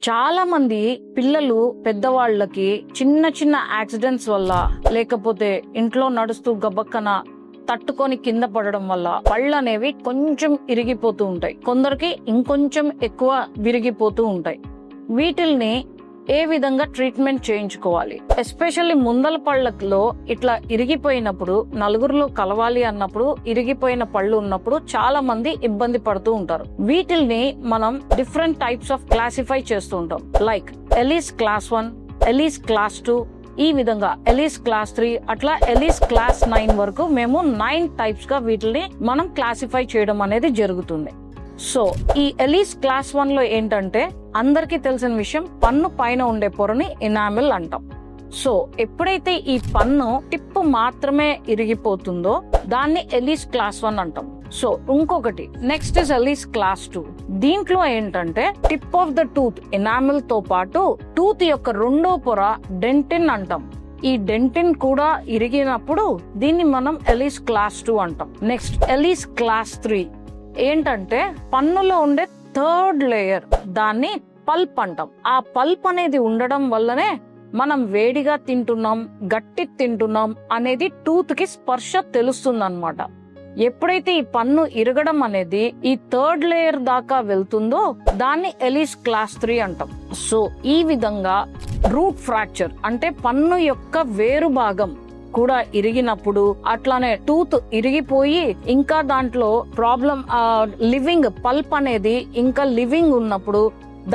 చాలా మంది పిల్లలు పెద్దవాళ్ళకి చిన్న చిన్న యాక్సిడెంట్స్ వల్ల లేకపోతే ఇంట్లో నడుస్తూ గబక్కన తట్టుకొని కింద పడడం వల్ల పళ్ళు అనేవి కొంచెం ఇరిగిపోతూ ఉంటాయి. కొందరికి ఇంకొంచెం ఎక్కువ విరిగిపోతూ ఉంటాయి. వీటిల్ని ఏ విధంగా ట్రీట్మెంట్ చేయించుకోవాలి? ఎస్పెషల్లీ ముందల పళ్ళలో ఇట్లా ఇరిగిపోయినప్పుడు, నలుగురిలో కలవాలి అన్నప్పుడు ఇరిగిపోయిన పళ్ళు ఉన్నప్పుడు చాలా మంది ఇబ్బంది పడుతూ ఉంటారు. వీటిల్ని మనం డిఫరెంట్ టైప్స్ ఆఫ్ క్లాసిఫై చేస్తూ ఉంటాం. లైక్ ఎలీస్ క్లాస్ 1, ఎలీస్ క్లాస్ 2, ఈ విధంగా ఎలీస్ క్లాస్ 3, అట్లా ఎలీస్ క్లాస్ 9 వరకు మేము 9 టైప్స్ గా వీటిని మనం క్లాసిఫై చేయడం అనేది జరుగుతుంది. సో ఈ ఎలీస్ క్లాస్ 1 లో ఏంటంటే అందరికీ తెలిసిన విషయం, పన్ను పైన ఉండే పొరని ఎనామిల్ అంటాం. సో ఎప్పుడైతే ఈ పన్ను టిప్ మాత్రమే ఇరిగిపోతుందో దాన్ని ఎలీస్ క్లాస్ 1 అంటాం. సో ఇంకొకటి నెక్స్ట్ ఇస్ ఎలీస్ క్లాస్ 2. దీంట్లో ఏంటంటే tip of the tooth enamel తో పాటు టూత్ యొక్క రెండో పొర డెంటిన్ అంటాం. ఈ డెంటిన్ కూడా ఇరిగినప్పుడు దీన్ని మనం ఎలీస్ క్లాస్ 2 అంటాం. నెక్స్ట్ ఎలీస్ క్లాస్ 3 ఏంటంటే పన్నులో ఉండే థర్డ్ లేయర్, దాన్ని పల్ప్ అంటాం. ఆ పల్ప్ అనేది ఉండడం వల్లనే మనం వేడిగా తింటున్నాం, గట్టి తింటున్నాం అనేది టూత్ కి స్పర్శ తెలుస్తుంది అన్నమాట. ఎప్పుడైతే ఈ పన్ను ఇరగడం అనేది ఈ థర్డ్ లేయర్ దాకా వెళ్తుందో దాన్ని ఎలీస్ క్లాస్ 3 అంటాం. సో ఈ విధంగా రూట్ ఫ్రాక్చర్ అంటే పన్ను యొక్క వేరు భాగం కూడా ఇరిగినప్పుడు, అట్లానే టూత్ ఇరిగిపోయి ఇంకా దాంట్లో ప్రాబ్లం లివింగ్ పల్ప్ అనేది ఇంకా లివింగ్ ఉన్నప్పుడు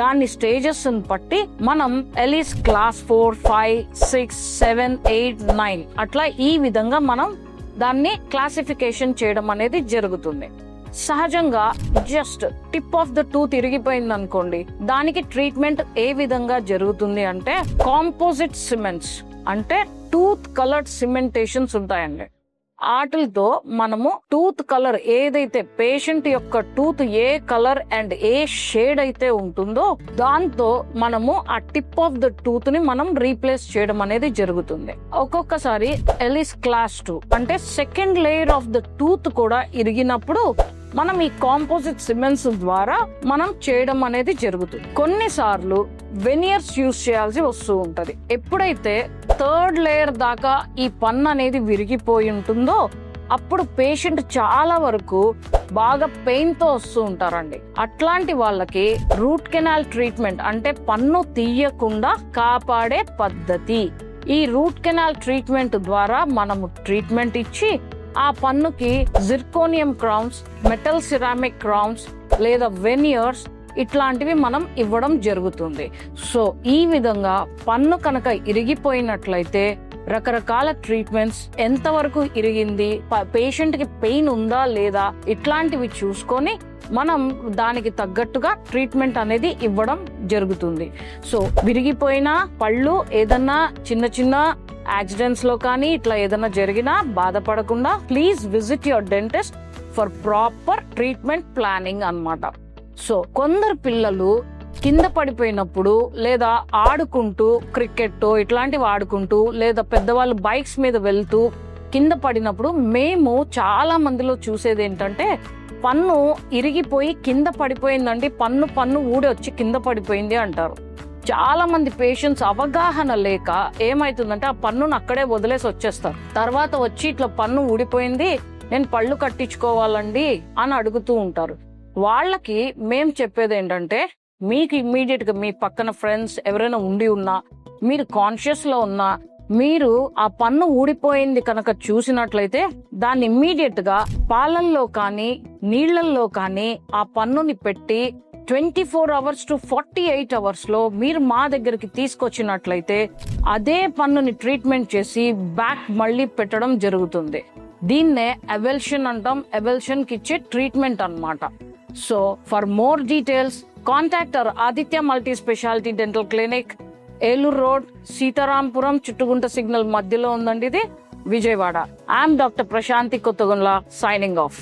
దాని స్టేజెస్ బట్టి మనం ఎలీస్ క్లాస్ 4, 5, 6, 7, 8, 9 అట్లా ఈ విధంగా మనం దాన్ని క్లాసిఫికేషన్ చేయడం అనేది జరుగుతుంది. సహజంగా just tip of the tooth ఇరిగిపోయింది అనుకోండి, దానికి ట్రీట్మెంట్ ఏ విధంగా జరుగుతుంది అంటే కాంపోజిట్ సిమెంట్స్ అంటే టూత్ కలర్డ్ సిమెంటేషన్స్ ఉంటాయండి. వాటితో మనము టూత్ కలర్ ఏదైతే పేషెంట్ యొక్క టూత్ ఏ కలర్ అండ్ ఏ షేడ్ అయితే ఉంటుందో దాంతో మనము ఆ టిప్ ఆఫ్ ద టూత్ ని మనం రీప్లేస్ చేయడం అనేది జరుగుతుంది. ఒక్కొక్కసారి ఎలీస్ క్లాస్ 2 అంటే second layer of the tooth కూడా ఇరిగినప్పుడు మనం ఈ కాంపోజిట్ సిమెంట్స్ ద్వారా మనం చేయడం అనేది జరుగుతుంది. కొన్నిసార్లు వెనియర్స్ యూజ్ చేయాల్సి వస్తూ ఉంటది. ఎప్పుడైతే థర్డ్ లేయర్ దాకా ఈ పన్ను అనేది విరిగిపోయి ఉంటుందో అప్పుడు పేషెంట్ చాలా వరకు బాగా పెయిన్ తో వస్తూ ఉంటారండి. అట్లాంటి వాళ్ళకి రూట్ కెనాల్ ట్రీట్మెంట్ అంటే పన్ను తీయకుండా కాపాడే పద్ధతి. ఈ రూట్ కెనాల్ ట్రీట్మెంట్ ద్వారా మనము ట్రీట్మెంట్ ఇచ్చి ఆ పన్నుకి zirconium crowns, metal ceramic crowns లేదా వెనియర్స్ ఇట్లాంటివి మనం ఇవ్వడం జరుగుతుంది. సో ఈ విధంగా పన్ను కనుక ఇరిగిపోయినట్లయితే రకరకాల ట్రీట్మెంట్స్, ఎంతవరకు ఇరిగింది, పేషెంట్ కి పెయిన్ ఉందా లేదా ఇట్లాంటివి చూసుకొని మనం దానికి తగ్గట్టుగా ట్రీట్మెంట్ అనేది ఇవ్వడం జరుగుతుంది. సో విరిగిపోయిన పళ్ళు ఏదన్నా చిన్న చిన్న యాక్సిడెంట్స్ లో కానీ ఇట్లా ఏదైనా జరిగినా బాధపడకుండా please visit your dentist for proper treatment planning అన్నమాట. సో కొందరు పిల్లలు కింద పడిపోయినప్పుడు లేదా ఆడుకుంటూ క్రికెట్ ఇట్లాంటివి ఆడుకుంటూ లేదా పెద్దవాళ్ళు బైక్స్ మీద వెళ్తూ కింద పడినప్పుడు మేము చాలా మందిలో చూసేది ఏంటంటే పన్ను ఇరిగిపోయి కింద పడిపోయిందండి, పన్ను ఊడి వచ్చి కింద పడిపోయింది అంటారు. చాలా మంది పేషెంట్స్ అవగాహన లేక ఏమైతుందంటే ఆ పన్నును అక్కడే వదిలేసి వచ్చేస్తారు. తర్వాత వచ్చి ఇట్లా పన్ను ఊడిపోయింది, నేను పళ్ళు కట్టించుకోవాలండి అని అడుగుతూ ఉంటారు. వాళ్ళకి మేం చెప్పేది ఏంటంటే మీకు ఇమ్మీడియట్ గా మీ పక్కన ఫ్రెండ్స్ ఎవరైనా ఉండి ఉన్నా, మీరు కాన్షియస్ లో ఉన్నా, మీరు ఆ పన్ను ఊడిపోయింది కనుక చూసినట్లయితే దాన్ని ఇమ్మీడియట్ గా పాలల్లో కానీ నీళ్లల్లో కానీ ఆ పన్నుని పెట్టి 24 hours to 48 hours లో మీరు మా దగ్గరికి తీసుకొచ్చినట్లయితే అదే పన్నుని ట్రీట్మెంట్ చేసి బ్యాక్ మళ్ళీ పెట్టడం జరుగుతుంది. దీన్నే ఎవల్షన్ అంటాం. ఎవల్షన్ కి ఇచ్చే ట్రీట్మెంట్ అన్నమాట. So for more details contact our Aditya multi speciality dental clinic, Eluru road, Sitarampuram, Chuttugunta signal మధ్యలో ఉందండి ఇది, Vijayawada. I'm doctor Prashanti Kothagundla, signing of.